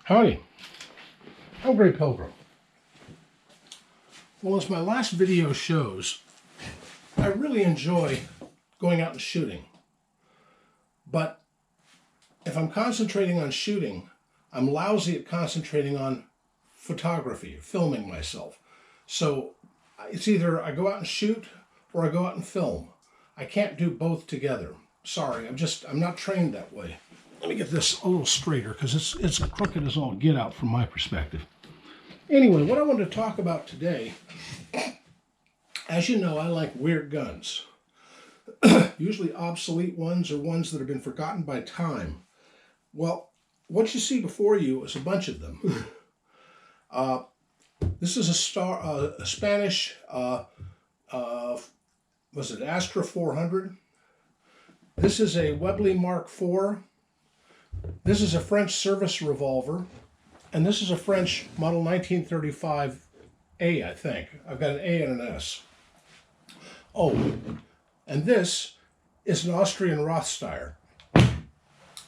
Howdy, I'm Grey Pilgrim. Well, as my last video shows, I really enjoy going out and shooting. But if I'm concentrating on shooting, I'm lousy at concentrating on photography, filming myself. So it's either I go out and shoot or I go out and film. I can't do both together. Sorry, I'm not trained that way. Let me get this a little straighter because it's crooked as all get out from my perspective. Anyway, what I want to talk about today, as you know, I like weird guns. Usually obsolete ones or ones that have been forgotten by time. Well, what you see before you is a bunch of them. This is a Spanish, was it Astra 400? This is a Webely Mark IV. This is a French service revolver. And this is a French model 1935A, I think. I've got an A and an S. Oh, and this is an Austrian Roth-Steyr.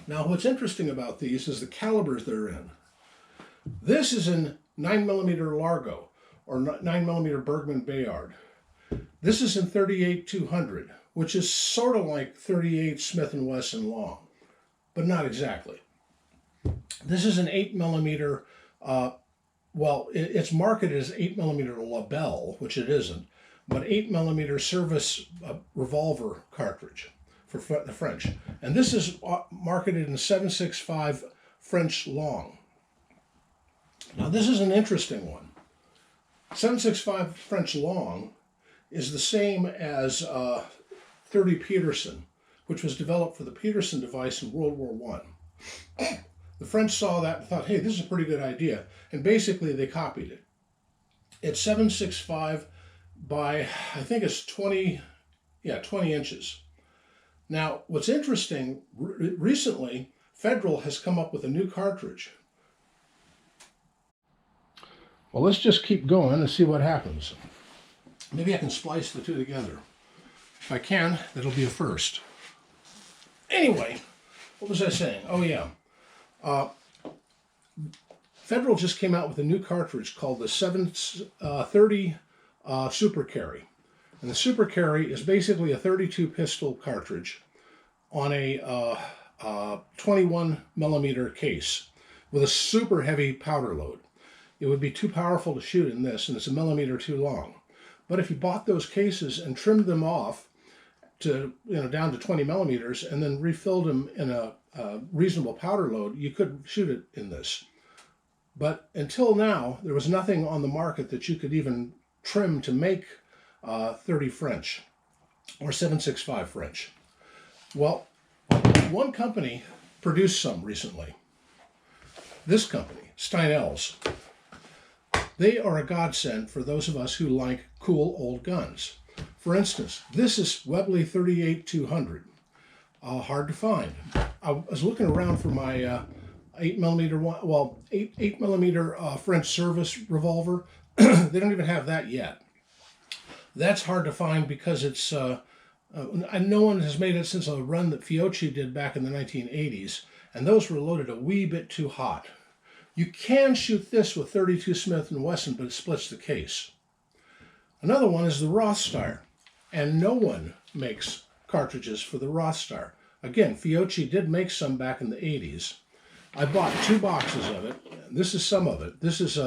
Now, what's interesting about these is the calibers they're in. This is in 9mm Largo, or 9mm Bergmann Bayard. This is in 38-200, which is sort of like 38 Smith & Wesson long, but not exactly. This is an 8mm, well, it's marketed as 8mm Labelle, which it isn't, but 8mm service revolver cartridge for the French. And this is marketed in 7.65 French long. Now this is an interesting one. 7.65 French long is the same as 30 Peterson, which was developed for the Peterson device in World War I. The French saw that and thought, hey, this is a pretty good idea. And basically they copied it. It's 7.65 by, I think it's 20 inches. Now, what's interesting, recently, Federal has come up with a new cartridge. Well, let's just keep going and see what happens. Maybe I can splice the two together. If I can, that'll be a first. Anyway, what was I saying? Oh, yeah. Federal just came out with a new cartridge called the 730 Super Carry. And the Super Carry is basically a 32 pistol cartridge on a 21mm case with a super heavy powder load. It would be too powerful to shoot in this, and it's a millimeter too long. But if you bought those cases and trimmed them off to, down to 20 millimeters and then refilled them in a reasonable powder load, you could shoot it in this. But until now, there was nothing on the market that you could even trim to make 30 French or 7.65 French. Well, one company produced some recently. This company, Steinel's. They are a godsend for those of us who like cool old guns. For instance, this is Webely 38-200. Hard to find. I was looking around for my 8mm French service revolver. They don't even have that yet. That's hard to find because it's no one has made it since a run that Bitchute did back in the 1980s, and those were loaded a wee bit too hot. You can shoot this with 32 Smith & Wesson, but it splits the case. Another one is the Roth-Steyr, and no one makes cartridges for the Roth-Steyr. Again, Bitchute did make some back in the 80s. I bought 2 boxes of it. This is some of it. This is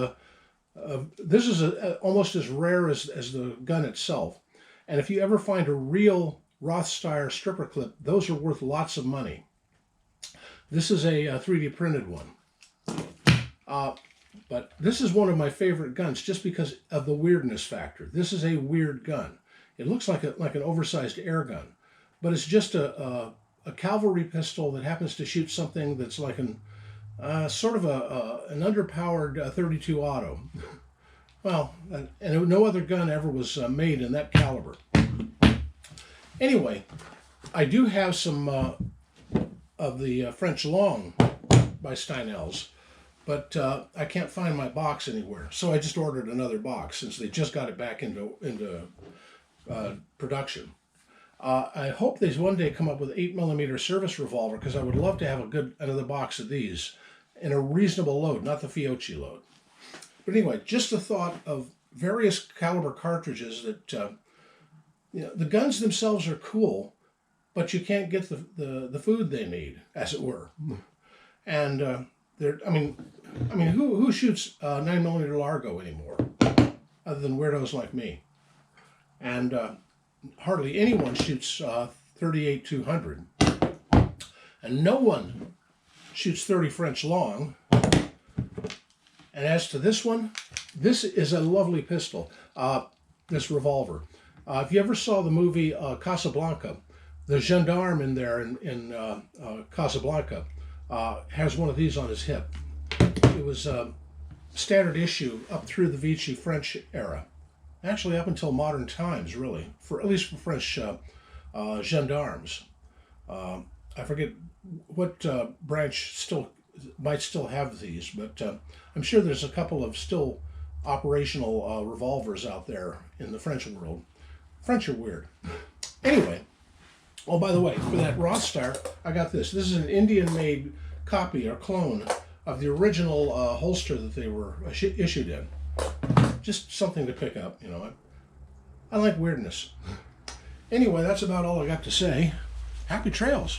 almost as rare as the gun itself. And if you ever find a real Roth-Steyr stripper clip, those are worth lots of money. This is a 3D printed one. But this is one of my favorite guns just because of the weirdness factor. This is a weird gun. It looks like an oversized air gun, but it's just a cavalry pistol that happens to shoot something that's like an underpowered 32 auto. Well, and no other gun ever was made in that caliber. Anyway, I do have some of the French long by Steinel's, but I can't find my box anywhere. So I just ordered another box since they just got it back into production. I hope they one day come up with 8mm service revolver because I would love to have another box of these. in a reasonable load, not the Fiocchi load. But anyway, just the thought of various caliber cartridges that, you know, the guns themselves are cool, but you can't get the food they need, as it were. And I mean, who shoots 9mm Largo anymore, other than weirdos like me? And hardly anyone shoots 38-200, and no one shoots 30 French long. And as to this one, this is a lovely pistol, this revolver. If you ever saw the movie Casablanca, the gendarme in there in Casablanca has one of these on his hip. It was standard issue up through the Vichy French era. Actually up until modern times, really, at least for French gendarmes. I forget what branch might still have these, but I'm sure there's a couple of still operational revolvers out there in the French world. French are weird. Anyway, oh, by the way, for that Roth-Steyr, I got this. This is an Indian-made copy or clone of the original holster that they were issued in. Just something to pick up, you know. I like weirdness. Anyway, that's about all I got to say. Happy trails.